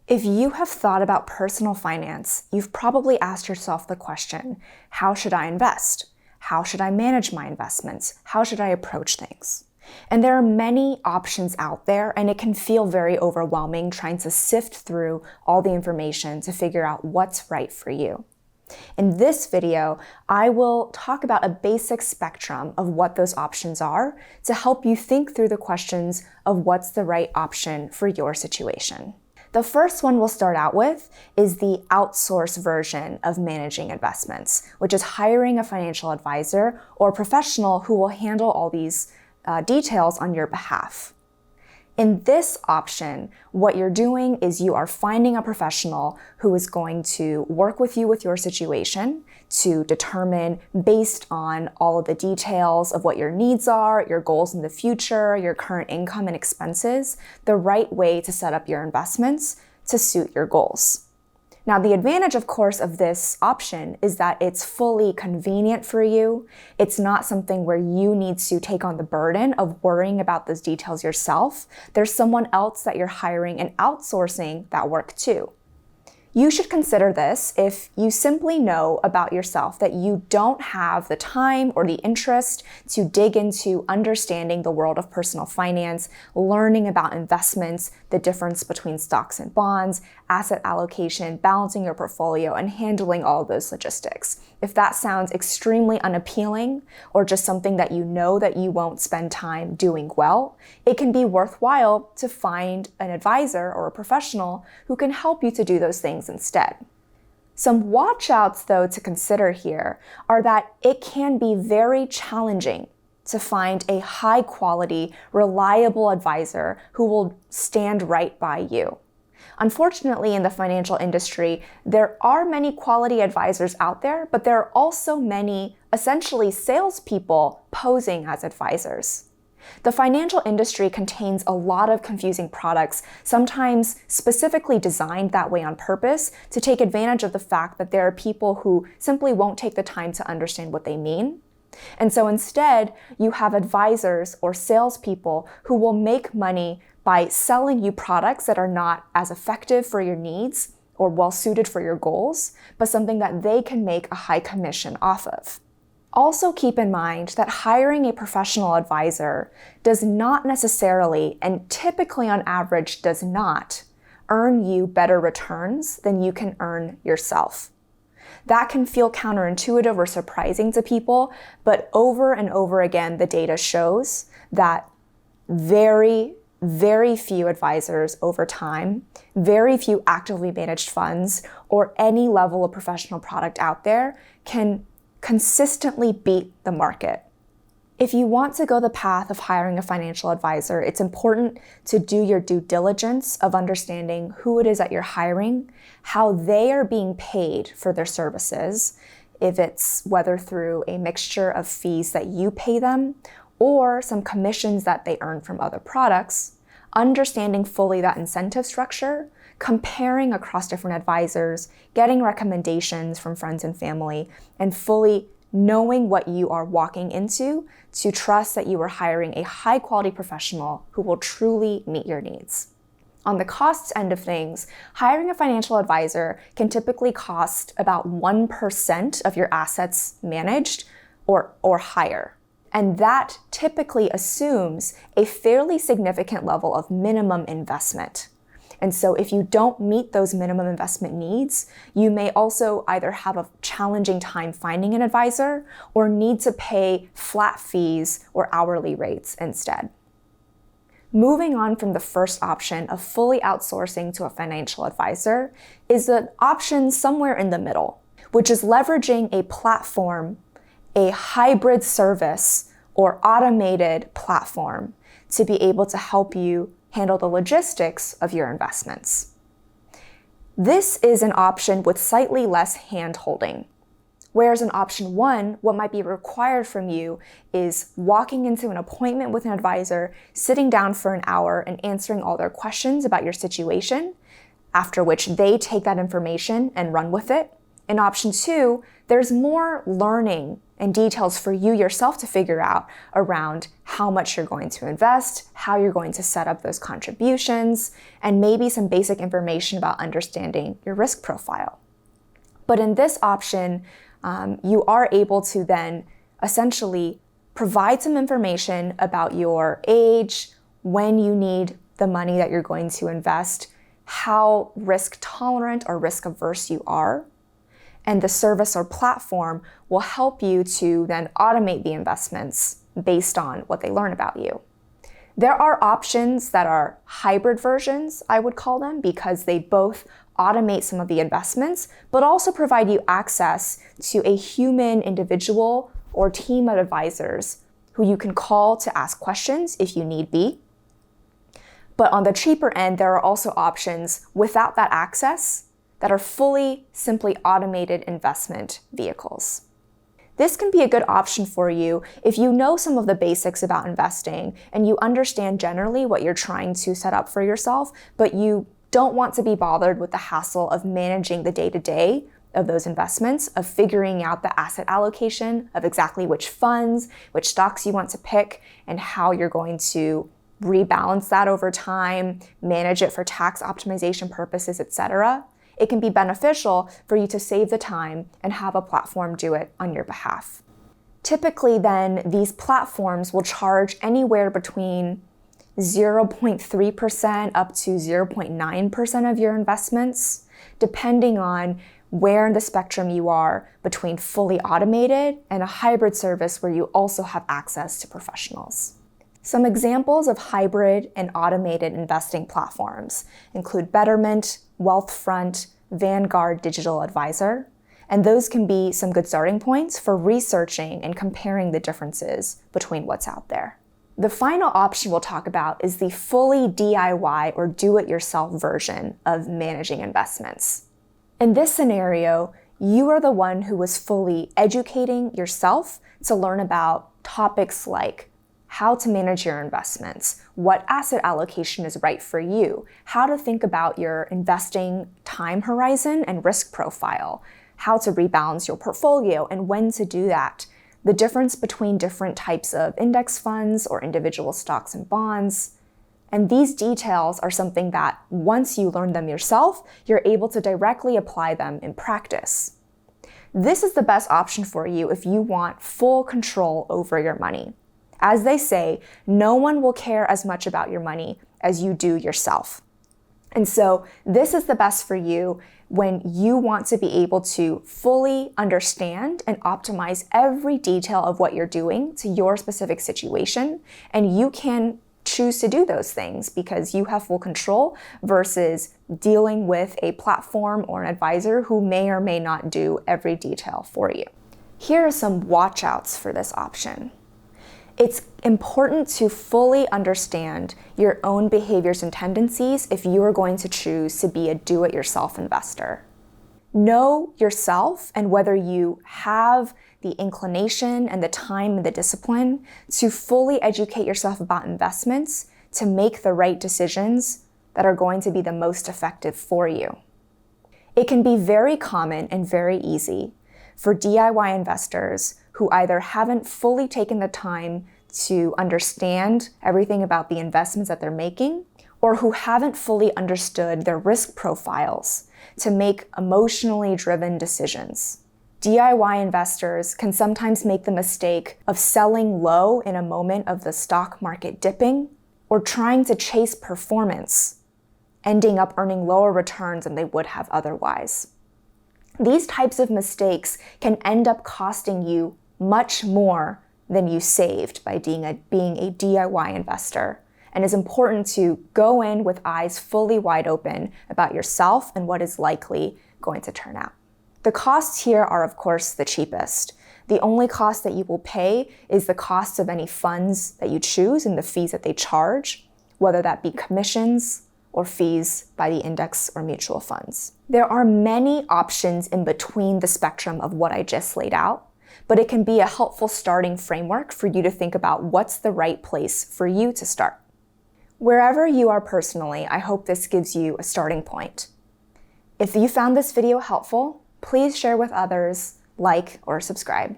If you have thought about personal finance, you've probably asked yourself the question, how should I invest? How should I manage my investments? How should I approach things? And there are many options out there, and it can feel very overwhelming trying to sift through all the information to figure out what's right for you. In this video, I will talk about a basic spectrum of what those options are to help you think through the questions of what's the right option for your situation. The first one we'll start out with is the outsource version of managing investments, which is hiring a financial advisor or professional who will handle all these details on your behalf. In this option, what you're doing is you are finding a professional who is going to work with you with your situation to determine, based on all of the details of what your needs are, your goals in the future, your current income and expenses, the right way to set up your investments to suit your goals. Now, the advantage, of course, of this option is that it's fully convenient for you. It's not something where you need to take on the burden of worrying about those details yourself. There's someone else that you're hiring and outsourcing that work too. You should consider this if you simply know about yourself that you don't have the time or the interest to dig into understanding the world of personal finance, learning about investments, the difference between stocks and bonds, asset allocation, balancing your portfolio, and handling all of those logistics. If that sounds extremely unappealing or just something that you know that you won't spend time doing well, it can be worthwhile to find an advisor or a professional who can help you to do those things instead. Some watch-outs, though, to consider here are that it can be very challenging to find a high-quality, reliable advisor who will stand right by you. Unfortunately, in the financial industry, there are many quality advisors out there, but there are also many essentially salespeople posing as advisors. The financial industry contains a lot of confusing products, sometimes specifically designed that way on purpose to take advantage of the fact that there are people who simply won't take the time to understand what they mean. And so instead, you have advisors or salespeople who will make money by selling you products that are not as effective for your needs or well suited for your goals, but something that they can make a high commission off of. Also keep in mind that hiring a professional advisor does not necessarily, and typically on average does not, earn you better returns than you can earn yourself. That can feel counterintuitive or surprising to people, but over and over again, the data shows that very few advisors over time, very few actively managed funds, or any level of professional product out there can consistently beat the market. If you want to go the path of hiring a financial advisor, it's important to do your due diligence of understanding who it is that you're hiring, how they are being paid for their services, if it's whether through a mixture of fees that you pay them or some commissions that they earn from other products, understanding fully that incentive structure, comparing across different advisors, getting recommendations from friends and family, and fully knowing what you are walking into to trust that you are hiring a high-quality professional who will truly meet your needs. On the costs end of things, hiring a financial advisor can typically cost about 1% of your assets managed or higher. And that typically assumes a fairly significant level of minimum investment. And so if you don't meet those minimum investment needs, you may also either have a challenging time finding an advisor or need to pay flat fees or hourly rates instead. Moving on from the first option of fully outsourcing to a financial advisor is an option somewhere in the middle, which is leveraging a platform, a hybrid service or automated platform to be able to help you handle the logistics of your investments. This is an option with slightly less hand-holding. Whereas in option one, what might be required from you is walking into an appointment with an advisor, sitting down for an hour and answering all their questions about your situation, after which they take that information and run with it. In option two, there's more learning and details for you yourself to figure out around how much you're going to invest, how you're going to set up those contributions, and maybe some basic information about understanding your risk profile. But in this option, you are able to then essentially provide some information about your age, when you need the money that you're going to invest, how risk tolerant or risk averse you are, and the service or platform will help you to then automate the investments based on what they learn about you. There are options that are hybrid versions, I would call them, because they both automate some of the investments, but also provide you access to a human individual or team of advisors who you can call to ask questions if you need be. But on the cheaper end, there are also options without that access that are fully, simply automated investment vehicles. This can be a good option for you if you know some of the basics about investing and you understand generally what you're trying to set up for yourself, but you don't want to be bothered with the hassle of managing the day-to-day of those investments, of figuring out the asset allocation, of exactly which funds, which stocks you want to pick, and how you're going to rebalance that over time, manage it for tax optimization purposes, etc. It can be beneficial for you to save the time and have a platform do it on your behalf. Typically then, these platforms will charge anywhere between 0.3% up to 0.9% of your investments, depending on where in the spectrum you are between fully automated and a hybrid service where you also have access to professionals. Some examples of hybrid and automated investing platforms include Betterment, Wealthfront, Vanguard Digital Advisor, and those can be some good starting points for researching and comparing the differences between what's out there. The final option we'll talk about is the fully DIY or do-it-yourself version of managing investments. In this scenario, you are the one who is fully educating yourself to learn about topics like how to manage your investments, what asset allocation is right for you, how to think about your investing time horizon and risk profile, how to rebalance your portfolio and when to do that, the difference between different types of index funds or individual stocks and bonds. And these details are something that once you learn them yourself, you're able to directly apply them in practice. This is the best option for you if you want full control over your money. As they say, no one will care as much about your money as you do yourself. And so this is the best for you when you want to be able to fully understand and optimize every detail of what you're doing to your specific situation. And you can choose to do those things because you have full control versus dealing with a platform or an advisor who may or may not do every detail for you. Here are some watch outs for this option. It's important to fully understand your own behaviors and tendencies if you are going to choose to be a do-it-yourself investor. Know yourself and whether you have the inclination and the time and the discipline to fully educate yourself about investments to make the right decisions that are going to be the most effective for you. It can be very common and very easy for DIY investors who either haven't fully taken the time to understand everything about the investments that they're making, or who haven't fully understood their risk profiles to make emotionally driven decisions. DIY investors can sometimes make the mistake of selling low in a moment of the stock market dipping, or trying to chase performance, ending up earning lower returns than they would have otherwise. These types of mistakes can end up costing you much more than you saved by being a DIY investor. And it's important to go in with eyes fully wide open about yourself and what is likely going to turn out. The costs here are, of course, the cheapest. The only cost that you will pay is the cost of any funds that you choose and the fees that they charge, whether that be commissions or fees by the index or mutual funds. There are many options in between the spectrum of what I just laid out, but it can be a helpful starting framework for you to think about what's the right place for you to start. Wherever you are personally, I hope this gives you a starting point. If you found this video helpful, please share with others, like, or subscribe.